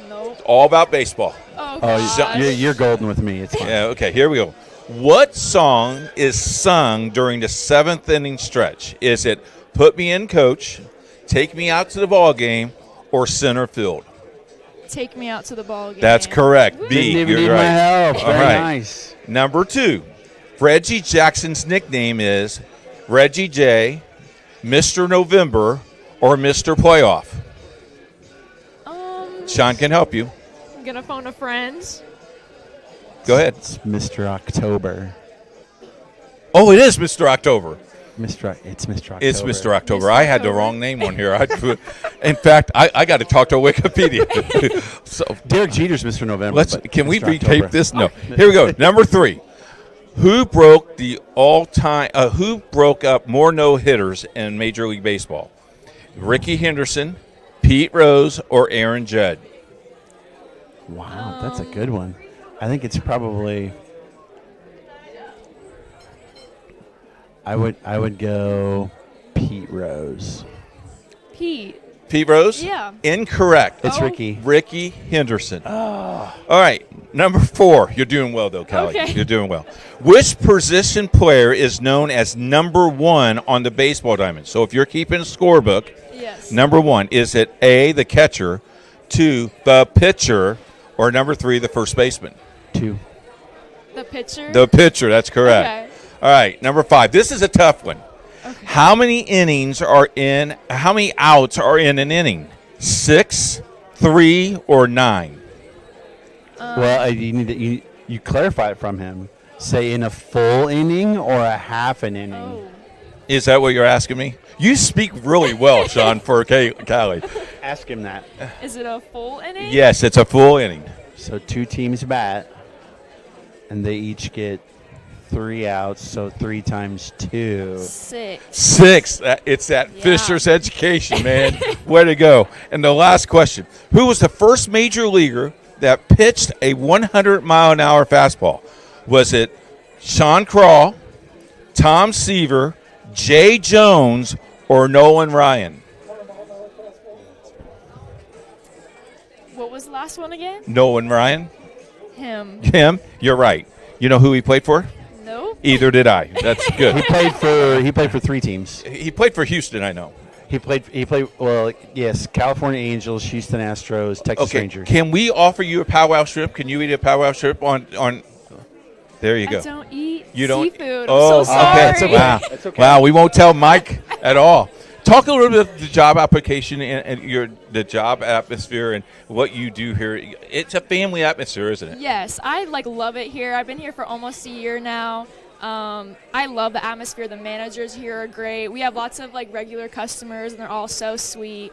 Nope. All about baseball. Oh, Oh, you're golden with me. It's fine. Yeah, okay, here we go. What song is sung during the 7th inning stretch? Is it Put Me In, Coach, Take Me Out to the Ball Game, or Center Field? Take me out to the ball game. That's correct. B, Didn't even you're need right. my help. All Very right. nice. Number 2, Reggie Jackson's nickname is Reggie J, Mr. November, or Mr. Playoff? Sean can help you. I'm gonna phone a friend. Go ahead. It's Mr. October. Oh, it is Mr. October. It's Mr. October. It's Mr. October. I had the wrong name on here. In fact, I got to talk to Wikipedia. So Derek Jeter's Mr. November. Can we Mr. retape October. this? No. Here we go. Number 3. Who broke the all-time? Who broke up more no-hitters in Major League Baseball? Ricky Henderson, Pete Rose, or Aaron Judd? Wow, that's a good one. I think it's probably. I would go Pete Rose. Pete. Pete Rose? Yeah. Incorrect. It's Ricky. Ricky Henderson. Oh. All right. Number 4. You're doing well, though, Callie. Okay. You're doing well. Which position player is known as number 1 on the baseball diamond? So if you're keeping a scorebook, yes. Number 1, is it A, the catcher, 2, the pitcher, or number 3, the first baseman? 2. The pitcher. The pitcher. That's correct. Okay. All right. Number 5. This is a tough one. Okay. How many outs are in an inning? 6, 3, or 9? Well, you need to you clarify it from him. Say in a full inning or a half an inning. Oh. Is that what you're asking me? You speak really well, Sean, for Callie. Ask him that. Is it a full inning? Yes, it's a full inning. So 2 teams bat, and they each get 3 outs. So 3 times 2. 6. 6. It's that Fisher's education, man. Way to go. And the last question. Who was the first major leaguer that pitched a 100-mile-an-hour fastball? Was it Sean Crawl, Tom Seaver, Jay Jones, or Nolan Ryan? What was the last one again? Nolan Ryan? Him. You're right. You know who he played for? Nope. Either did I. That's good. He played for 3 teams. He played for Houston, I know. He played yes, California Angels, Houston Astros, Texas Rangers. Can we offer you a powwow shrimp? Can you eat a powwow shrimp on There you go. I don't eat You don't seafood. Oh, I'm so sorry. okay. Wow. That's okay. Wow, we won't tell Mike at all. Talk a little bit of the job application and the job atmosphere and what you do here. It's a family atmosphere, isn't it? Yes, I love it here. I've been here for almost a year now. I love the atmosphere. The managers here are great. We have lots of regular customers, and they're all so sweet.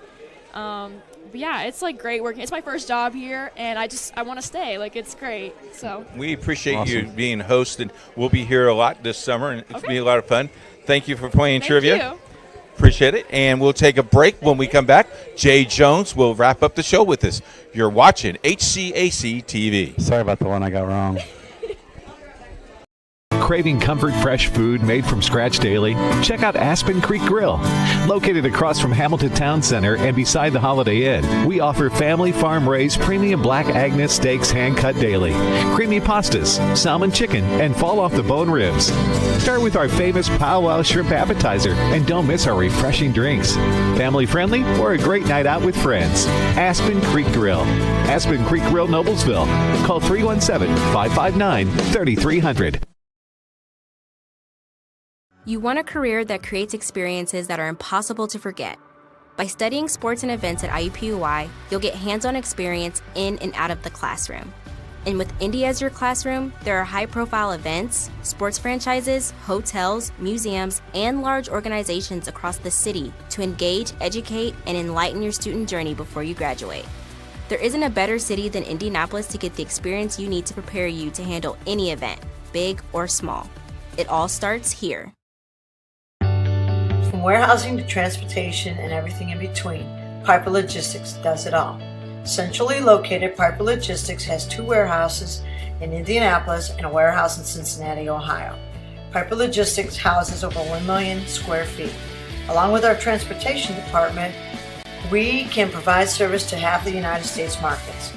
But yeah, it's great working. It's my first job here, and I want to stay. It's great. So We appreciate Awesome. you being host, and we'll be here a lot this summer, and it's be a lot of fun. Thank you for playing trivia. Thank you. Appreciate it. And we'll take a break. When we come back, Jay Jones will wrap up the show with us. You're watching HCAC TV. Sorry about the one I got wrong. Craving comfort fresh food made from scratch daily? Check out Aspen Creek Grill. Located across from Hamilton Town Center and beside the Holiday Inn, we offer family farm-raised premium black Agnes steaks hand-cut daily, creamy pastas, salmon chicken, and fall-off-the-bone ribs. Start with our famous powwow shrimp appetizer, and don't miss our refreshing drinks. Family-friendly or a great night out with friends. Aspen Creek Grill. Aspen Creek Grill, Noblesville. Call 317-559-3300. You want a career that creates experiences that are impossible to forget. By studying sports and events at IUPUI, you'll get hands-on experience in and out of the classroom. And with Indy as your classroom, there are high-profile events, sports franchises, hotels, museums, and large organizations across the city to engage, educate, and enlighten your student journey before you graduate. There isn't a better city than Indianapolis to get the experience you need to prepare you to handle any event, big or small. It all starts here. From warehousing to transportation and everything in between, Piper Logistics does it all. Centrally located, Piper Logistics has 2 warehouses in Indianapolis and a warehouse in Cincinnati, Ohio. Piper Logistics houses over 1 million square feet. Along with our transportation department, we can provide service to half the United States markets.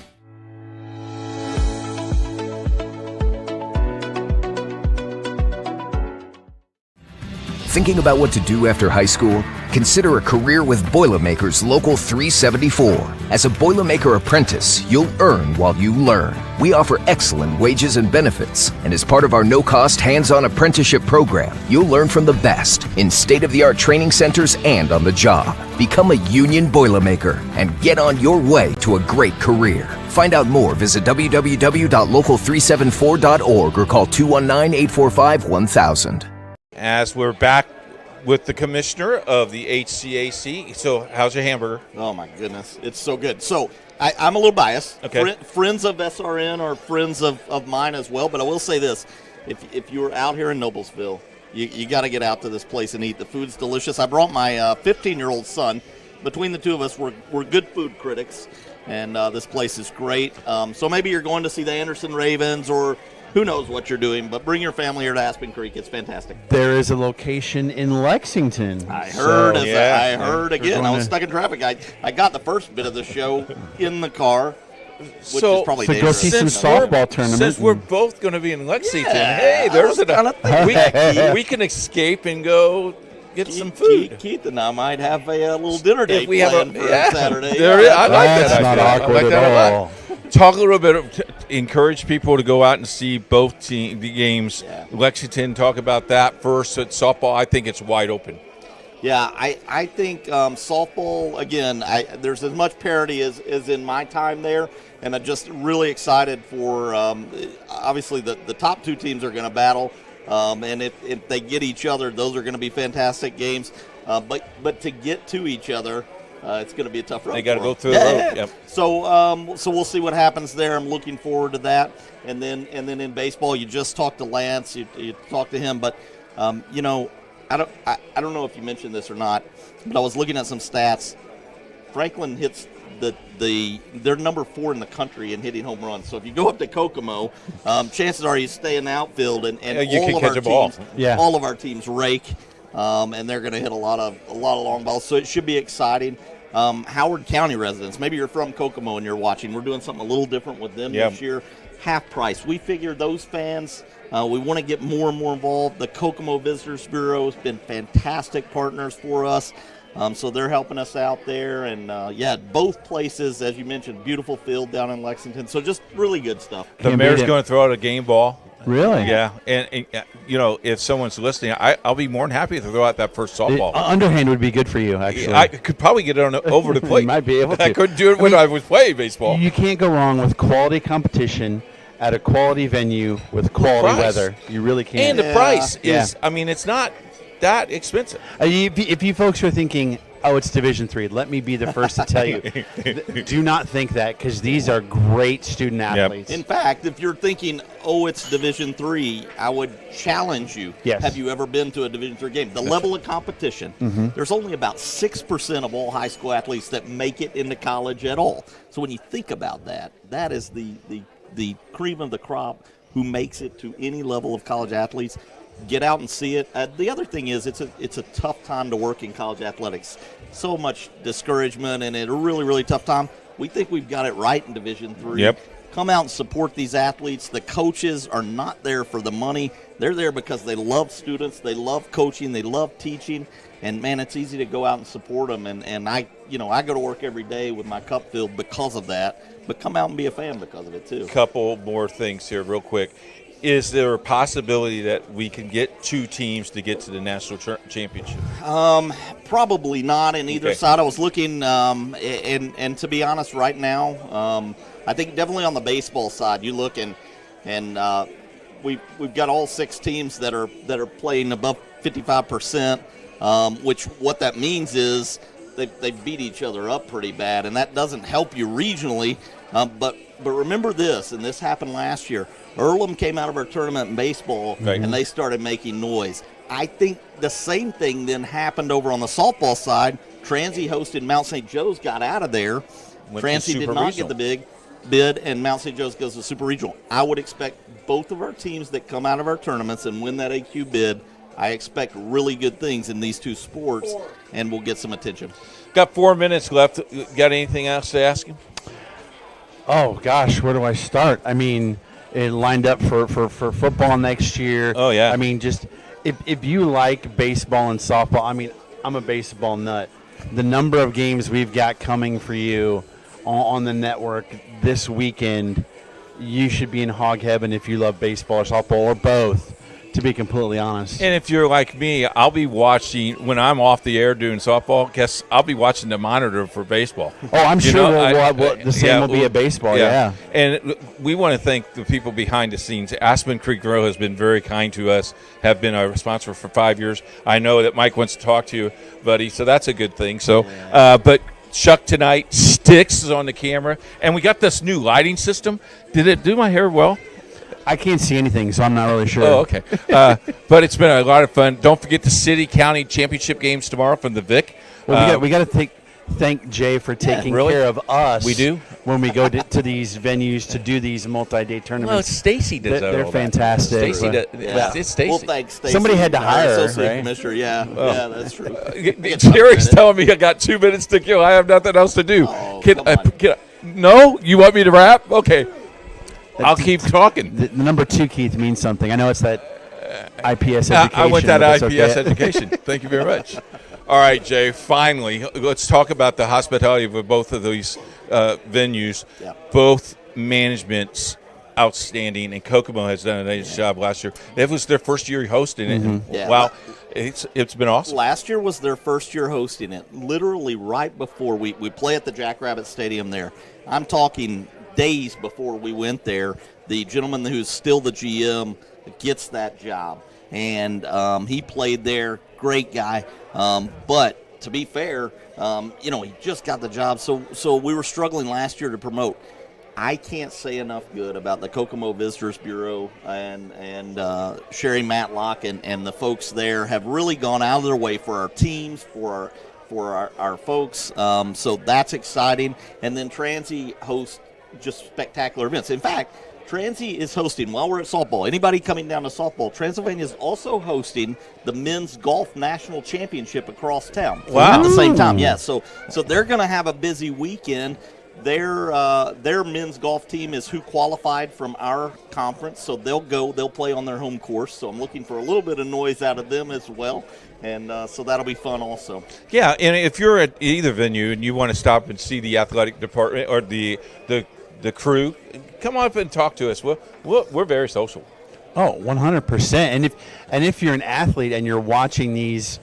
Thinking about what to do after high school? Consider a career with Boilermakers Local 374. As a Boilermaker apprentice, you'll earn while you learn. We offer excellent wages and benefits, and as part of our no-cost hands-on apprenticeship program, you'll learn from the best in state-of-the-art training centers and on the job. Become a union Boilermaker and get on your way to a great career. Find out more, visit www.local374.org or call 219-845-1000. As we're back with the commissioner of the HCAC. So how's your hamburger? Oh, my goodness. It's so good. So I'm a little biased. Okay. Friends of SRN are friends of mine as well. But I will say this. If you're out here in Noblesville, you got to get out to this place and eat. The food's delicious. I brought my 15-year-old son. Between the two of us, we're good food critics. And this place is great. So maybe you're going to see the Anderson Ravens or who knows what you're doing, but bring your family here to Aspen Creek. It's fantastic. There is a location in Lexington. I heard. I heard again. I was stuck in traffic. I got the first bit of the show in the car, which is probably dangerous. Go see some softball tournament. Since we're both going to be in Lexington, Yeah, hey, there's we can escape and go get some food. Keith and I might have a little dinner date planned for Saturday. I like that. That's not awkward at all. Talk a little bit, encourage people to go out and see both the games. Yeah. Lexington, talk about that first. At softball, I think it's wide open. Yeah, I think softball, again, there's as much parity as in my time there, and I'm just really excited for, obviously, the top 2 teams are going to battle, and if they get each other, those are going to be fantastic games. But to get to each other, it's going to be a tough road. They got to go through the road. Yep. So we'll see what happens there. I'm looking forward to that. And then in baseball, you just talked to Lance. You talked to him, but I don't know if you mentioned this or not, but I was looking at some stats. Franklin hits they're number 4 in the country in hitting home runs. So if you go up to Kokomo, chances are you stay in the outfield, and you all can of catch our a ball. teams, Yeah. all of our teams rake. And they're going to hit a lot of long balls, so it should be exciting. Howard County residents, maybe you're from Kokomo and you're watching. We're doing something a little different with them this year. Half price. We figure those fans, we want to get more and more involved. The Kokomo Visitors Bureau has been fantastic partners for us, so they're helping us out there. And both places, as you mentioned, beautiful field down in Lexington. So just really good stuff. The mayor's going to throw out a game ball. Really? Yeah, and if someone's listening, I'll be more than happy to throw out that first softball. Underhand would be good for you, actually. I could probably get it over the plate. You might be able to. I couldn't do it when I was playing baseball. You can't go wrong with quality competition at a quality venue with quality weather. You really can't. And the price is, it's not that expensive. If you folks are thinking, oh, it's Division III, let me be the first to tell you, do not think that, because these are great student athletes. In fact, if you're thinking, oh, it's Division III, I would challenge you. Yes. Have you ever been to a Division III game? The level of competition, there's only about 6% of all high school athletes that make it into college at all. So when you think about that, that is the cream of the crop who makes it to any level of college athletes. Get out and see it. The other thing is it's a tough time to work in college athletics. So much discouragement and a really, really tough time. We think we've got it right in Division III. Yep. Come out and support these athletes. The coaches are not there for the money. They're there because they love students. They love coaching. They love teaching. And, man, it's easy to go out and support them. And I go to work every day with my cup filled because of that. But come out and be a fan because of it, too. Couple more things here real quick. Is there a possibility that we can get 2 teams to get to the national championship? Probably not in either side. I was looking, and to be honest, right now, I think definitely on the baseball side, you look and we've got all 6 teams that are playing above 55%, which what that means is they beat each other up pretty bad, and that doesn't help you regionally. But remember this, and this happened last year. Earlham came out of our tournament in baseball, and they started making noise. I think the same thing then happened over on the softball side. Transy hosted Mount St. Joe's, got out of there. Transy did not get the big bid, and Mount St. Joe's goes to Super Regional. I would expect both of our teams that come out of our tournaments and win that AQ bid, I expect really good things in these 2 sports, and we'll get some attention. Got 4 minutes left. Got anything else to ask him? Oh, gosh, where do I start? I mean, it lined up for football next year. Oh, yeah. I mean, just if you like baseball and softball, I mean, I'm a baseball nut. The number of games we've got coming for you on the network this weekend, you should be in hog heaven if you love baseball or softball or both, to be completely honest. And if you're like me, I'll be watching, when I'm off the air doing softball, I'll be watching the monitor for baseball. Oh, I'm sure the same will be at baseball, yeah. And we want to thank the people behind the scenes. Aspen Creek Grille has been very kind to us, have been our sponsor for 5 years. I know that Mike wants to talk to you, buddy, so that's a good thing. So, but Chuck tonight, Sticks is on the camera, and we got this new lighting system. Did it do my hair well? I can't see anything, so I'm not really sure. Oh, okay. But it's been a lot of fun. Don't forget the city-county championship games tomorrow from the Vic. Well, we got to thank Jay for taking care of us. We do? When we go to these venues to do these multi-day tournaments. Well, Stacy does that. They're fantastic. Stacy does. Yeah. It's Stacy. Well, thanks, Stacy. Somebody had to hire her, Associate right? Commissioner, yeah, that's true. Jerry's telling me I got 2 minutes to kill. I have nothing else to do. No? You want me to wrap? Okay. I'll keep talking. The number 2, Keith, means something. I know it's that IPS education. I went that IPS education. Thank you very much. All right, Jay, finally, let's talk about the hospitality of both of these venues. Yeah. Both managements outstanding, and Kokomo has done a nice job last year. It was their first year hosting it. Mm-hmm. Yeah. Wow, it's been awesome. Last year was their first year hosting it, literally right before we play at the Jackrabbit Stadium there. I'm talking days before we went there. The gentleman who's still the GM gets that job, and he played there. Great guy, but to be fair, he just got the job, so we were struggling last year to promote. I can't say enough good about the Kokomo Visitors Bureau and Sherry Matlock and the folks there have really gone out of their way for our teams, for our folks. So that's exciting. And then Transy hosts just spectacular events. In fact, Transy is hosting, while we're at softball, anybody coming down to softball, Transylvania is also hosting the Men's Golf National Championship across town. Wow. At the same time, yeah. So they're going to have a busy weekend. Their men's golf team is who qualified from our conference, so they'll play on their home course. So I'm looking for a little bit of noise out of them as well, and so that'll be fun also. Yeah, and if you're at either venue and you want to stop and see the athletic department or the crew, come up and talk to us. We're very social. Oh, 100%. And if you're an athlete and you're watching these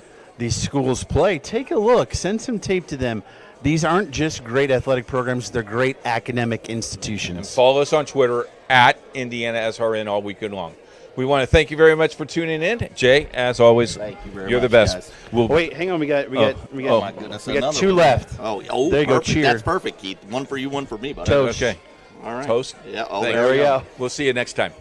schools play, take a look. Send some tape to them. These aren't just great athletic programs, they're great academic institutions. And follow us on Twitter at IndianaSRN all weekend long. We want to thank you very much for tuning in. Jay, as always, thank you very you're much, the best. guys. Wait, hang on. We got oh my goodness, we got another 2 one. left. Oh, there you go. Perfect. Cheer. That's perfect, Keith. One for you, one for me, buddy. Toast. Okay. All right. Toast. Yeah. Oh, Thank there we go. We'll see you next time.